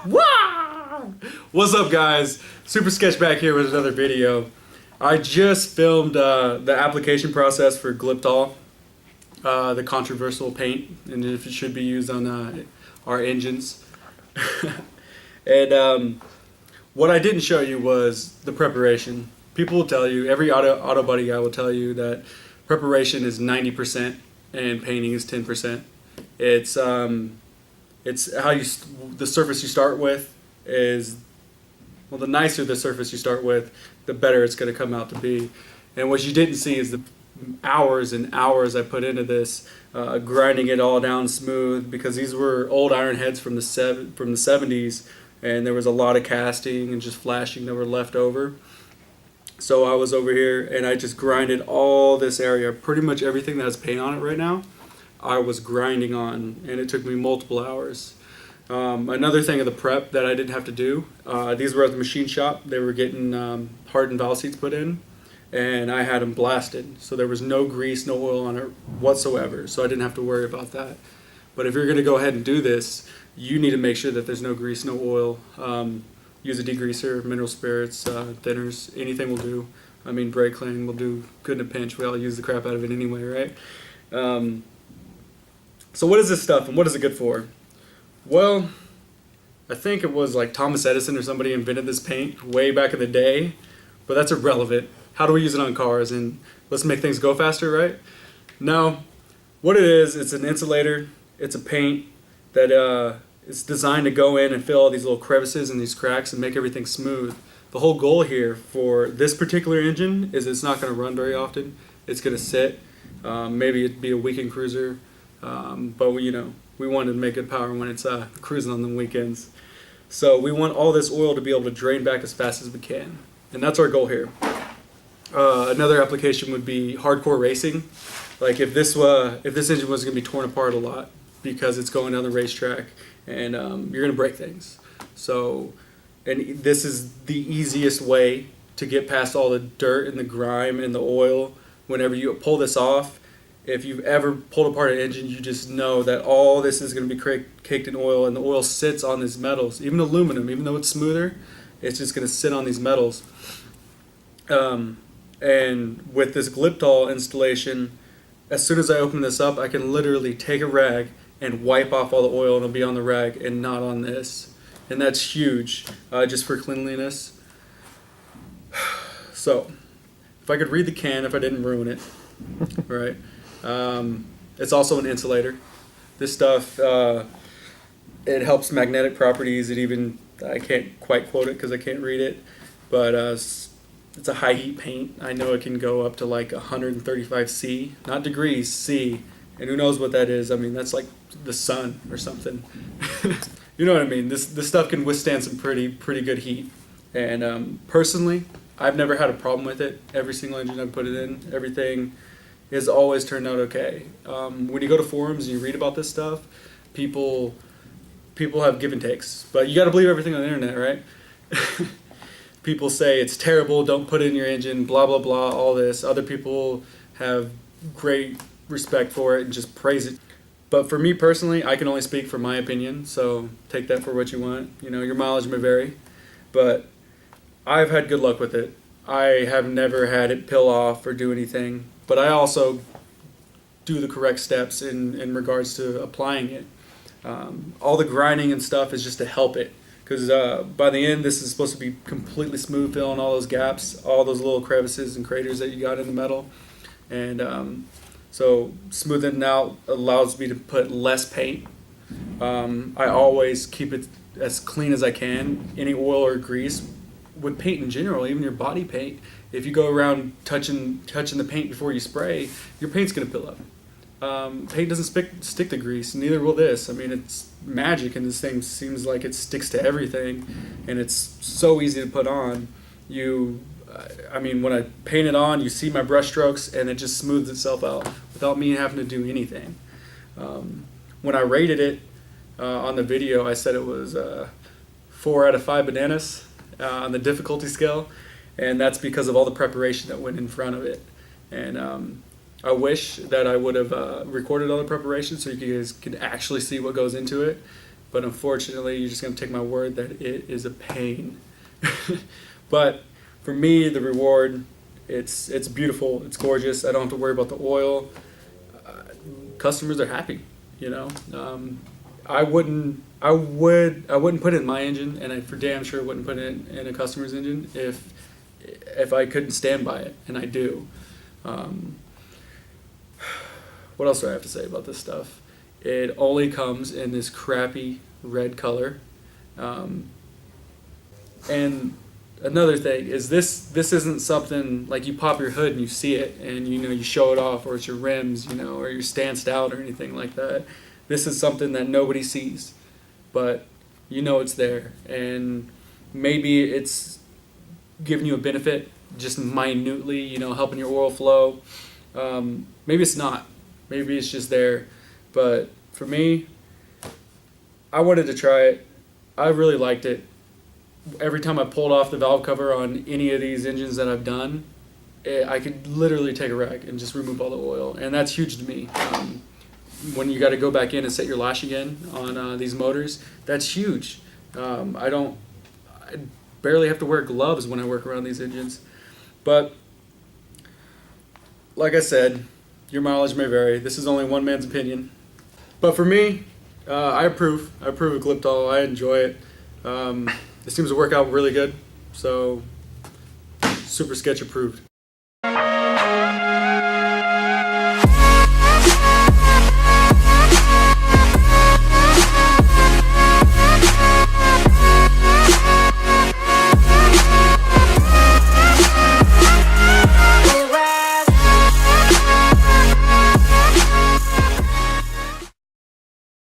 Wah! What's up, guys? Super Sketch back here with another video. I just filmed the application process for Glyptal, the controversial paint, and if it should be used on our engines. And what I didn't show you was the preparation. People will tell you, every auto buddy guy will tell you that preparation is 90% and painting is 10%. It's how the surface you start with is, well, the nicer the surface you start with, the better it's going to come out to be. And what you didn't see is the hours and hours I put into this, grinding it all down smooth, because these were old iron heads from the 70s, and there was a lot of casting and just flashing that were left over. So I was over here and I just grinded all this area, pretty much everything that has paint on it right now. I was grinding on, and it took me multiple hours. Another thing of the prep that I didn't have to do, these were at the machine shop. They were getting hardened valve seats put in, and I had them blasted. So there was no grease, no oil on it whatsoever, so I didn't have to worry about that. But if you're going to go ahead and do this, you need to make sure that there's no grease, no oil. Use a degreaser, mineral spirits, thinners, anything will do. I mean, brake cleaning will do good in a pinch. We all use the crap out of it anyway, right? So what is this stuff and what is it good for? Well, I think it was like Thomas Edison or somebody invented this paint way back in the day, but that's irrelevant. How do we use it on cars? And let's make things go faster, right? No, what it is, it's an insulator. It's a paint that it's designed to go in and fill all these little crevices and these cracks and make everything smooth. The whole goal here for this particular engine is it's not going to run very often. It's going to sit. Maybe it'd be a weekend cruiser. But we want to make good power when it's cruising on the weekends. So we want all this oil to be able to drain back as fast as we can. And that's our goal here. Another application would be hardcore racing. Like if this engine was going to be torn apart a lot because it's going down the racetrack and you're going to break things. So, and this is the easiest way to get past all the dirt and the grime and the oil. Whenever you pull this off, if you've ever pulled apart an engine, you just know that all this is going to be caked in oil, and the oil sits on these metals. Even aluminum, even though it's smoother, it's just going to sit on these metals. And with this Glyptal installation, as soon as I open this up, I can literally take a rag and wipe off all the oil, and it'll be on the rag and not on this. And that's huge, just for cleanliness. So, if I could read the can, if I didn't ruin it, right? It's also an insulator. This stuff, it helps magnetic properties. I can't quite quote it because I can't read it, but it's a high heat paint. I know it can go up to like 135 C, not degrees, C, and who knows what that is. I mean, that's like the sun or something. You know what I mean? This stuff can withstand some pretty good heat. And personally, I've never had a problem with it. Every single engine I've put it in, everything has always turned out okay. When you go to forums and you read about this stuff, people have give and takes, but you got to believe everything on the internet, right? People say it's terrible, don't put it in your engine, blah blah blah, all this. Other people have great respect for it and just praise it. But for me personally, I can only speak for my opinion, so take that for what you want. Your mileage may vary, but I've had good luck with it. I have never had it peel off or do anything. But I also do the correct steps in regards to applying it. All the grinding and stuff is just to help it. Because by the end, this is supposed to be completely smooth, filling all those gaps, all those little crevices and craters that you got in the metal. And so smoothing it out allows me to put less paint. I always keep it as clean as I can. Any oil or grease with paint in general, even your body paint, if you go around touching the paint before you spray, your paint's going to fill up. Paint doesn't stick to grease, neither will this. I mean, it's magic, and this thing seems like it sticks to everything, and it's so easy to put on. I mean, when I paint it on, you see my brush strokes, and it just smooths itself out without me having to do anything. When I rated it on the video, I said it was 4 out of 5 bananas on the difficulty scale. And that's because of all the preparation that went in front of it. And I wish that I would have recorded all the preparation so you guys could actually see what goes into it. but unfortunately, you're just going to take my word that it is a pain. But for me, the reward, it's beautiful, it's gorgeous. I don't have to worry about the oil. Customers are happy, you know. I wouldn't put it in my engine, and I for damn sure wouldn't put it in a customer's engine if I couldn't stand by it, and I do. What else do I have to say about this stuff? It only comes in this crappy red color. And another thing is this isn't something like you pop your hood and you see it and you show it off, or it's your rims, or you're stanced out or anything like that. This is something that nobody sees, but it's there, and maybe it's giving you a benefit just minutely, helping your oil flow. Maybe it's not. Maybe it's just there. But for me, I wanted to try it. I really liked it. Every time I pulled off the valve cover on any of these engines that I've done, I could literally take a rag and just remove all the oil, and that's huge to me. When you got to go back in and set your lash again on these motors, that's huge. I barely have to wear gloves when I work around these engines. But like I said, your mileage may vary. This is only one man's opinion. But for me, I approve. I approve of Glyptal. I enjoy it. It seems to work out really good. So, super sketch approved.